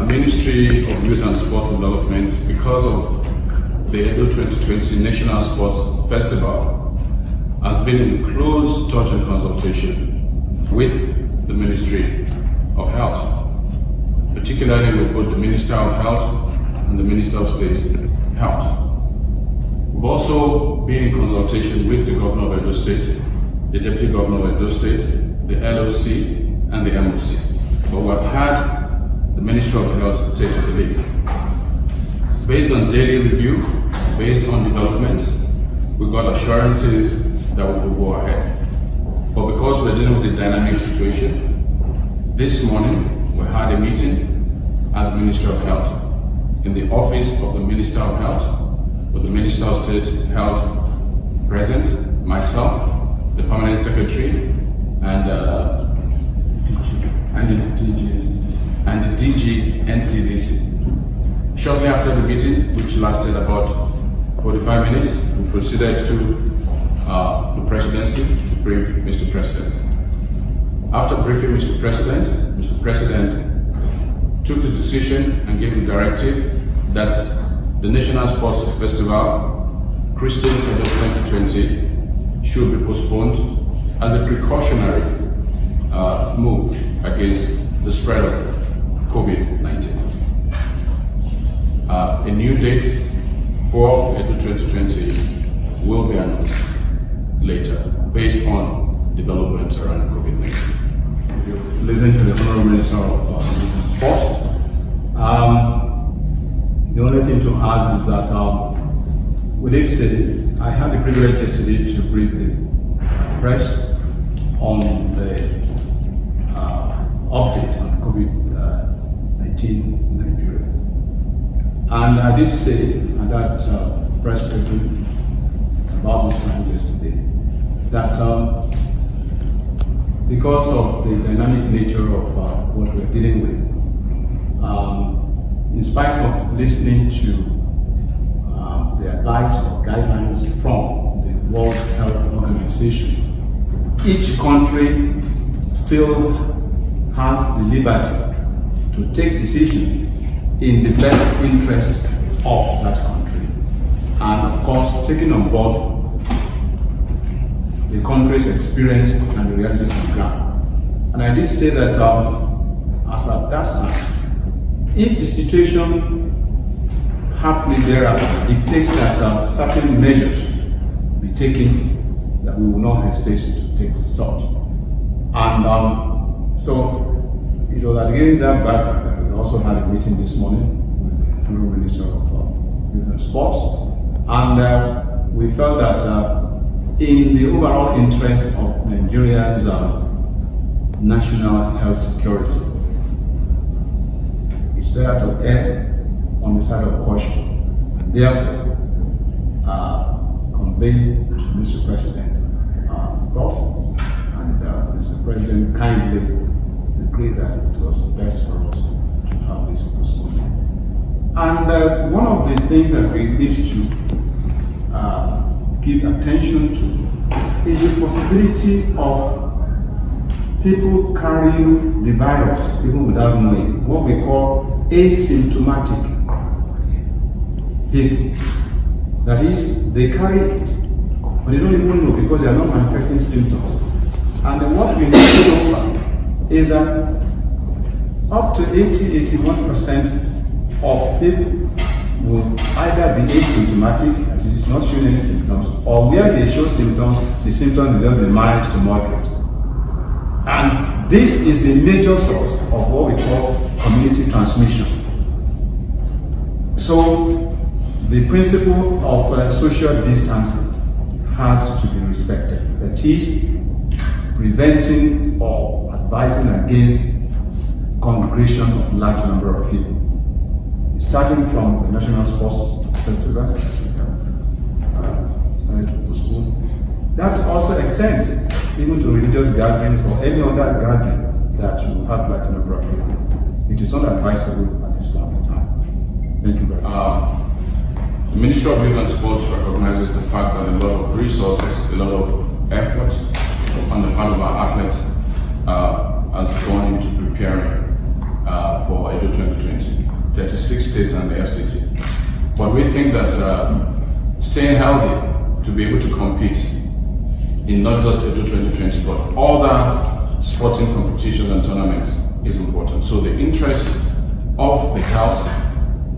Ministry of Youth and Sports Development, because of the EDO 2020 National Sports Festival, has been in close touch and consultation with the Ministry of Health, particularly with both the Minister of Health and the Minister of State Health. We've also been in consultation with the Governor of Edo State, the Deputy Governor of Edo State, the LOC, and the MOC. But we've had the Ministry of Health take the lead. Based on daily review, based on developments, we got assurances that we will go ahead. But because we're dealing with a dynamic situation, this morning we had a meeting at the Ministry of Health, in the office of the Minister of Health, with the Minister of State Health present, myself, the Permanent Secretary, and the DG NCDC. Shortly after the meeting, which lasted about 45 minutes, we proceeded to the presidency to brief Mr. President. After briefing Mr. President took the decision and gave the directive that the National Sports Festival, Christian Edo 2020, should be postponed as a precautionary move against the spread of COVID-19. A new date for Edo 2020 will be announced later based on developments around COVID-19. Listening to the Honorable Minister of Sports, the only thing to add is that we did say, I had the privilege yesterday to brief the press on the update on COVID-19 in Nigeria. And I did say at that press briefing about this time yesterday that because of the dynamic nature of what we're dealing with, in spite of listening to the advice or guidelines from the World Health Organization, each country still has the liberty to take decisions in the best interest of that country. And of course, taking on board the country's experience and the realities on the ground. And I did say that as at that time, if the situation happening thereafter dictates that certain measures be taken, that we will not hesitate to take such. And so it was against that background that we also had a meeting this morning with the Honorable Minister of Youth and Sports, and we felt that in the overall interest of Nigeria's national health security, it's better to err on the side of caution, and therefore convey to Mr. President thoughts, and Mr. President kindly agreed that it was best for us to have this postponement. And one of the things that we need to give attention to is the possibility of people carrying the virus even without knowing, what we call asymptomatic people. That is, they carry it, but they don't even know because they are not manifesting symptoms. And then what we know so far is that up to 80-81% of people will either be asymptomatic, that is not showing any symptoms, or where they show symptoms, the symptoms will be mild to moderate. And this is a major source of what we call community transmission. So the principle of social distancing has to be respected. That is, preventing or advising against congregation of large number of people. Starting from the National Sports Festival, that also extends even to religious gatherings or any other gathering that will have large number of people. It is not advisable at this point in time. Thank you very much. The Ministry of Youth and Sports recognizes the fact that a lot of resources, a lot of efforts on the part of our athletes has gone into preparing for EDO 2020, 36 states and the FCT. But we think that staying healthy to be able to compete in not just EDO 2020, but other sporting competitions and tournaments is important. So the interest of the health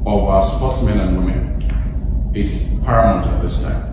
of our sportsmen and women is paramount at this time.